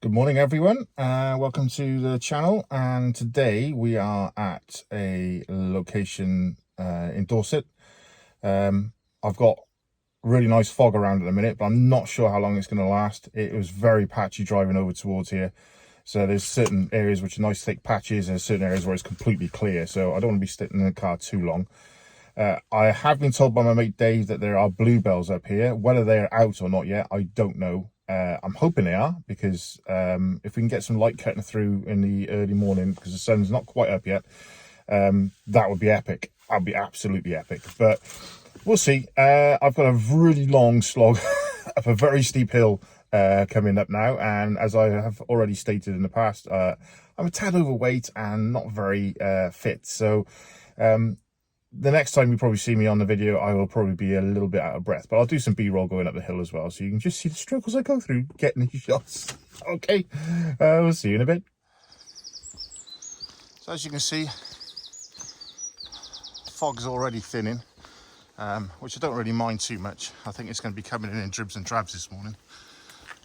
Good morning, everyone. Welcome to the channel. And today we are at a location in Dorset. I've got really nice fog around at the minute, but I'm not sure how long it's going to last. It was very patchy driving over towards here. So there's certain areas which are nice thick patches and certain areas where it's completely clear. So I don't want to be sitting in the car too long. I have been told by my mate Dave that there are bluebells up here. Whether they're out or not yet, I don't know. I'm hoping they are, because if we can get some light cutting through in the early morning, because the sun's not quite up yet, that would be epic. That'd be absolutely epic. But we'll see. I've got a really long slog up a very steep hill coming up now, and as I have already stated in the past, I'm a tad overweight and not very fit. So the next time you probably see me on the video, I will probably be a little bit out of breath, but I'll do some B-roll going up the hill as well, so you can just see the struggles I go through getting these shots. Okay, we'll see you in a bit. So as you can see, fog's already thinning, which I don't really mind too much. I think it's going to be coming in dribs and drabs this morning.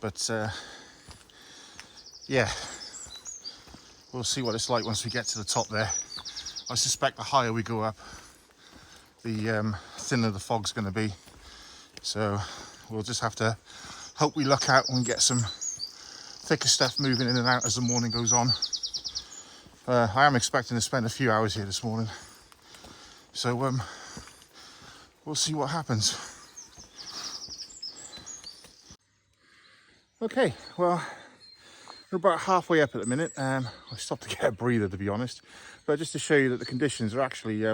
But yeah, we'll see what it's like once we get to the top there. I suspect the higher we go up, the thinner the fog's going to be. So we'll just have to hope we luck out and get some thicker stuff moving in and out as the morning goes on. I am expecting to spend a few hours here this morning, so we'll see what happens. Okay, well, we're about halfway up at the minute. I stopped to get a breather, to be honest, but just to show you that the conditions are actually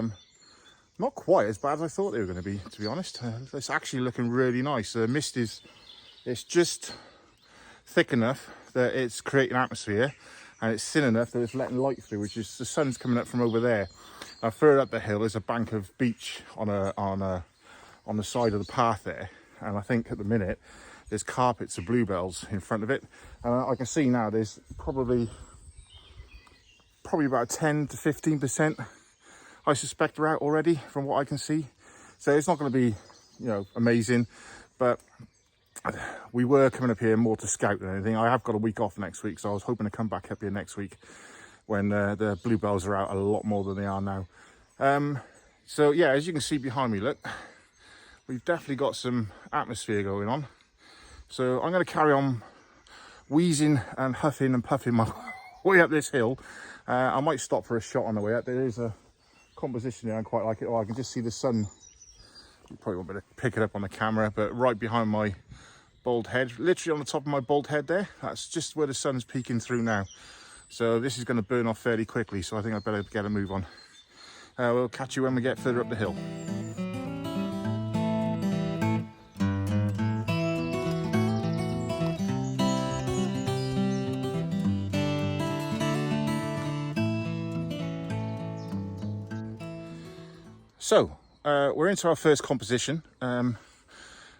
not quite as bad as I thought they were going to be honest. It's actually looking really nice. The mist it's just thick enough that it's creating atmosphere, and it's thin enough that it's letting light through, which is the sun's coming up from over there. Further up the hill there's a bank of beach on the side of the path there, and I think at the minute there's carpets of bluebells in front of it, and I can see now there's probably about 10 to 15%, I suspect, are out already from what I can see. So it's not going to be, amazing, but we were coming up here more to scout than anything. I have got a week off next week, so I was hoping to come back up here next week when the bluebells are out a lot more than they are now. So yeah, as you can see behind me, look, we've definitely got some atmosphere going on. So I'm going to carry on wheezing and huffing and puffing my way up this hill. I might stop for a shot on the way up. There is a composition there, I quite like it. Oh, I can just see the sun. You probably won't be able to pick it up on the camera, but right behind my bald head, literally on the top of my bald head there, that's just where the sun's peeking through now. So this is going to burn off fairly quickly, so I think I better get a move on. We'll catch you when we get further up the hill. So we're into our first composition.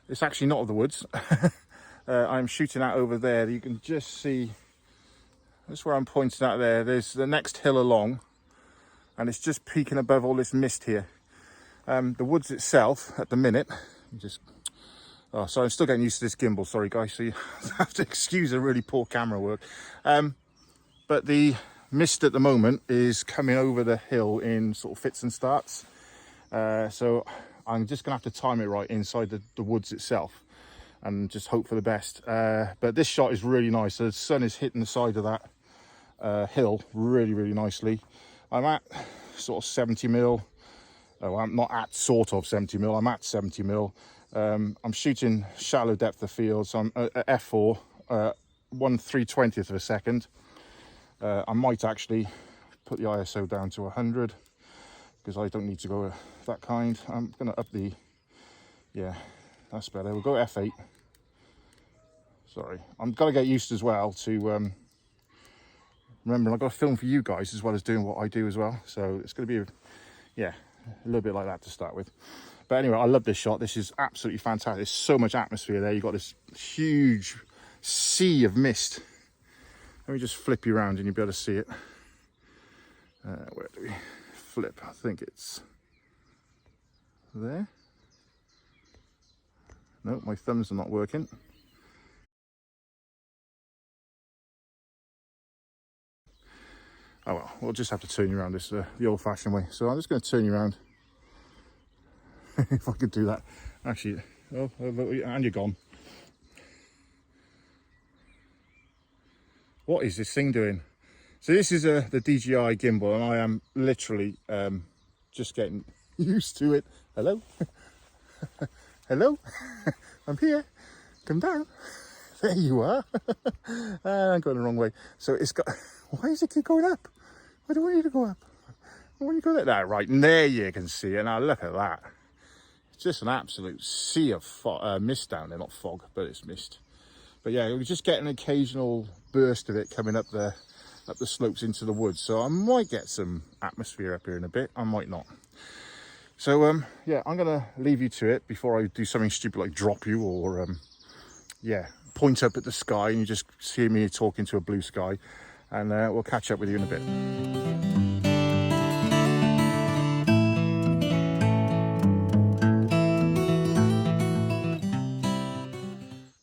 It's actually not of the woods. I'm shooting out over there. You can just see, that's where I'm pointing out there. There's the next hill along, and it's just peeking above all this mist here. The woods itself at the minute, oh, sorry, I'm still getting used to this gimbal. Sorry guys, so you have to excuse the really poor camera work. But the mist at the moment is coming over the hill in sort of fits and starts. So I'm just gonna have to time it right inside the woods itself and just hope for the best. But this shot is really nice. So the sun is hitting the side of that hill really nicely. I'm at sort of 70 mil. Oh, I'm not at sort of 70 mil, I'm at 70 mil. I'm shooting shallow depth of field, so I'm at f4, 1/320th of a second. I might actually put the ISO down to 100, because I don't need to go that kind. I'm gonna up the, yeah, that's better. We'll go f8. Sorry, I'm gotta get used as well to remembering I've got to film for you guys as well as doing what I do as well. So it's gonna be, yeah, a little bit like that to start with. But anyway, I love this shot. This is absolutely fantastic. There's so much atmosphere there. You've got this huge sea of mist. Let me just flip you around and you'll be able to see it. Where do we flip? I think it's there. No, my thumbs are not working. Oh well, we'll just have to turn you around this the old-fashioned way. So I'm just going to turn you around. If I could do that. Actually, oh, and you're gone. What is this thing doing? So this is the DJI gimbal, and I am literally just getting used to it. Hello? Hello? I'm here. Come down. There you are. I'm going the wrong way. So it's got... Why does it keep going up? I don't want you to go up. I want you to go there. Right, and there you can see it. Now look at that. It's just an absolute sea of mist down there. Not fog, but it's mist. But yeah, we just get an occasional burst of it coming up the slopes into the woods. So I might get some atmosphere up here in a bit. I might not. So yeah, I'm gonna leave you to it before I do something stupid like drop you or yeah, point up at the sky and you just hear me talking to a blue sky. And we'll catch up with you in a bit.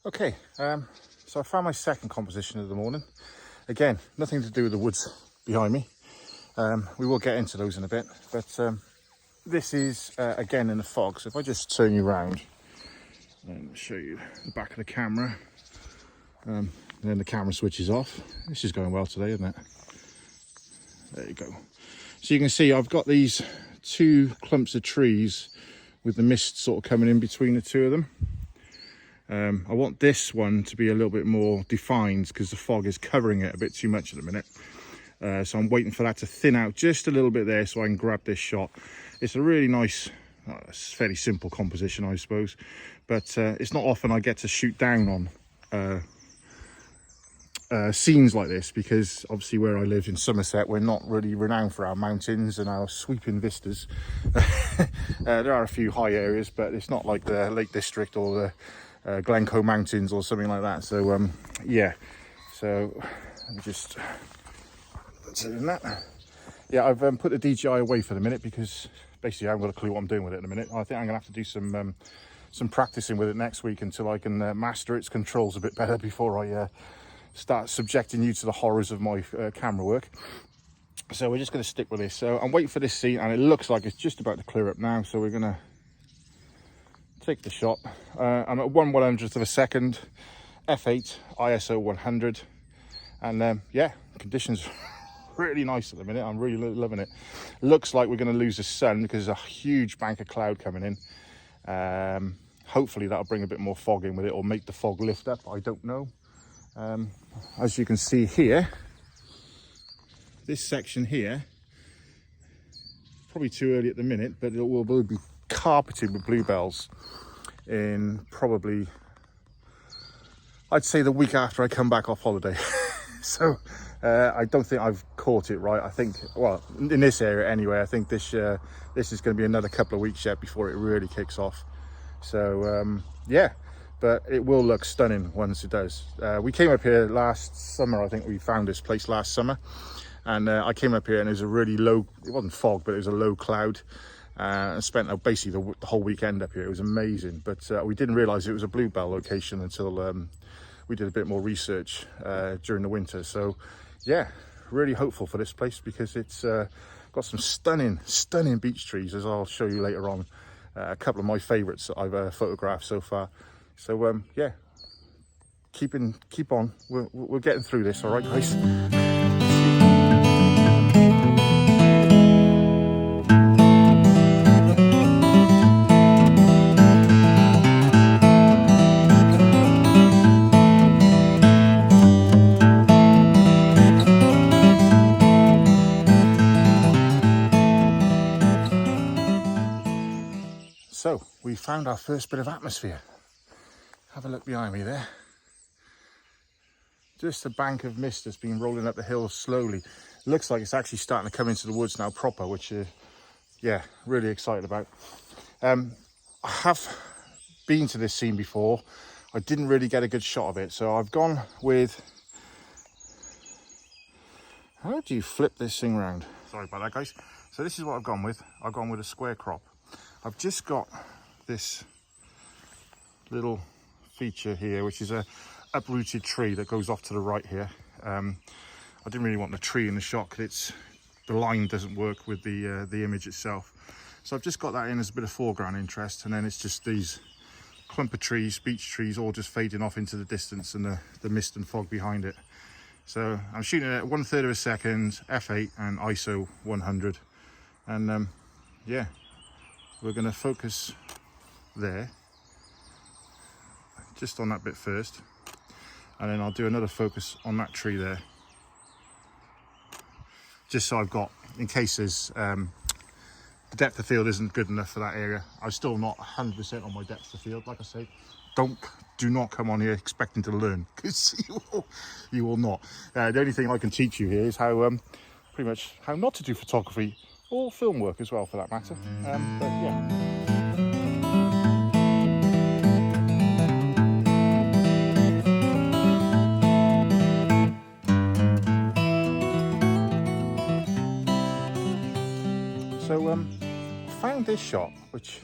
Okay, so I found my second composition of the morning. Again, nothing to do with the woods behind me. We will get into those in a bit, but this is again in the fog. So if I just turn you around and show you the back of the camera, and then the camera switches off. This is going well today, isn't it? There you go. So you can see I've got these two clumps of trees with the mist sort of coming in between the two of them. I want this one to be a little bit more defined because the fog is covering it a bit too much at the minute. So I'm waiting for that to thin out just a little bit there so I can grab this shot. It's a really nice, it's fairly simple composition, I suppose, but it's not often I get to shoot down on scenes like this, because obviously where I live in Somerset, we're not really renowned for our mountains and our sweeping vistas. There are a few high areas, but it's not like the Lake District or the Glencoe Mountains or something like that. So yeah, so let me just in that. Yeah, I've put the DJI away for the minute because basically I haven't got a clue what I'm doing with it in a minute. I think I'm gonna have to do some practicing with it next week until I can master its controls a bit better before I start subjecting you to the horrors of my camera work. So we're just going to stick with this. So I'm waiting for this scene, and it looks like it's just about to clear up now. So we're going to take the shot. I'm at 1/100th of a second, f8, ISO 100, and yeah, conditions really nice at the minute. I'm really loving it. Looks like we're going to lose the sun because there's a huge bank of cloud coming in. Hopefully that'll bring a bit more fog in with it, or make the fog lift up. I don't know. As you can see here, this section here, probably too early at the minute, but it will be carpeted with bluebells in probably, I'd say, the week after I come back off holiday. So I don't think I've caught it right. I think, well, in this area anyway, I think this is going to be another couple of weeks yet before it really kicks off. So yeah, but it will look stunning once it does. We came up here last summer. I think we found this place last summer, and I came up here and it was a really low, it wasn't fog, but it was a low cloud, and spent basically the whole weekend up here. It was amazing, but we didn't realize it was a bluebell location until we did a bit more research during the winter. So yeah, really hopeful for this place because it's got some stunning beech trees, as I'll show you later on. A couple of my favorites that I've photographed so far. So yeah, keep on. We're getting through this, all right, guys. So we found our first bit of atmosphere. Have a look behind me there. Just a bank of mist that's been rolling up the hill slowly. Looks like it's actually starting to come into the woods now proper, which yeah, really excited about. I have been to this scene before. I didn't really get a good shot of it, so I've gone with, how do you flip this thing around? Sorry about that, guys. So this is what I've gone with. I've gone with a square crop. I've just got this little feature here, which is a uprooted tree that goes off to the right here. I didn't really want the tree in the shot because the line doesn't work with the image itself. So I've just got that in as a bit of foreground interest, and then it's just these clump of trees, beech trees, all just fading off into the distance, and the mist and fog behind it. So I'm shooting at 1/3 of a second, f8 and ISO 100, and yeah, we're going to focus there, just on that bit first, and then I'll do another focus on that tree there, just so I've got, in case there's the depth of field isn't good enough for that area. I'm still not 100% on my depth of field. Like I say, do not come on here expecting to learn, because you will not. The only thing I can teach you here is how pretty much how not to do photography or film work as well, for that matter. But yeah. So I found this shot, which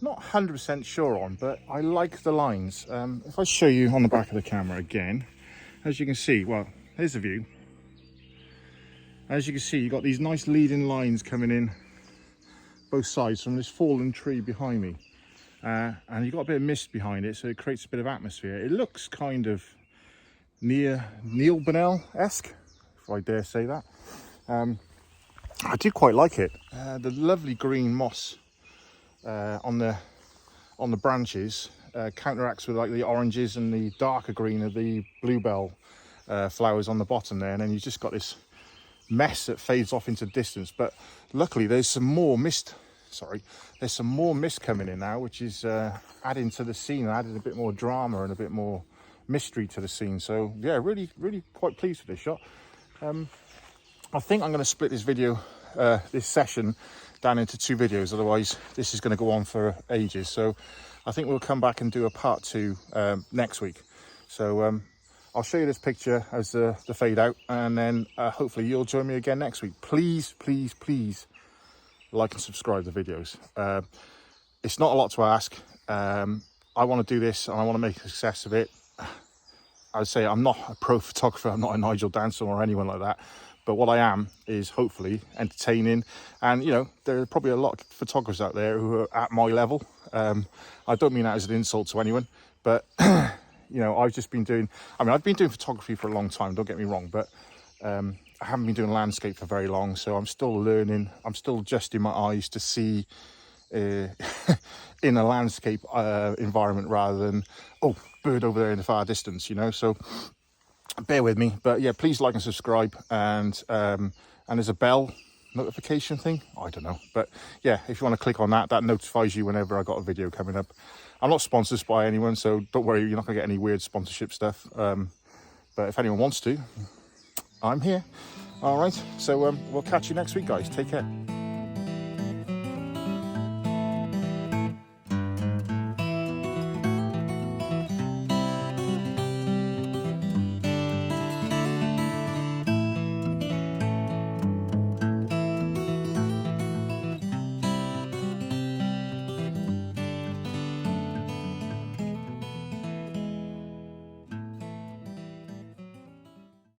I'm not 100% sure on, but I like the lines. If I show you on the back of the camera again, as you can see, well, here's the view. As you can see, you've got these nice leading lines coming in both sides from this fallen tree behind me. And you've got a bit of mist behind it, so it creates a bit of atmosphere. It looks kind of near Neil Bonnell-esque, if I dare say that. I do quite like it. The lovely green moss on the branches counteracts with like the oranges and the darker green of the bluebell flowers on the bottom there, and then you've just got this mess that fades off into distance. But luckily there's some more mist coming in now, which is adding to the scene, adding a bit more drama and a bit more mystery to the scene. So yeah, really quite pleased with this shot. I think I'm going to split this video, this session, down into 2 videos. Otherwise, this is going to go on for ages. So I think we'll come back and do a part 2 next week. So I'll show you this picture as the fade out, and then hopefully you'll join me again next week. Please like and subscribe to the videos. It's not a lot to ask. I want to do this and I want to make a success of it. I would say I'm not a pro photographer. I'm not a Nigel Danson or anyone like that. But what I am is hopefully entertaining. And, you know, there are probably a lot of photographers out there who are at my level. I don't mean that as an insult to anyone, but, you know, I've been doing photography for a long time, don't get me wrong, but I haven't been doing landscape for very long. So I'm still learning. I'm still adjusting my eyes to see in a landscape environment rather than, oh, bird over there in the far distance, you know. So bear with me, but yeah, please like and subscribe, and there's a bell notification thing, I don't know, but yeah, if you want to click on that, that notifies you whenever I got a video coming up. I'm not sponsored by anyone, so don't worry, you're not gonna get any weird sponsorship stuff, but if anyone wants to, I'm here. All right, so we'll catch you next week, guys. Take care.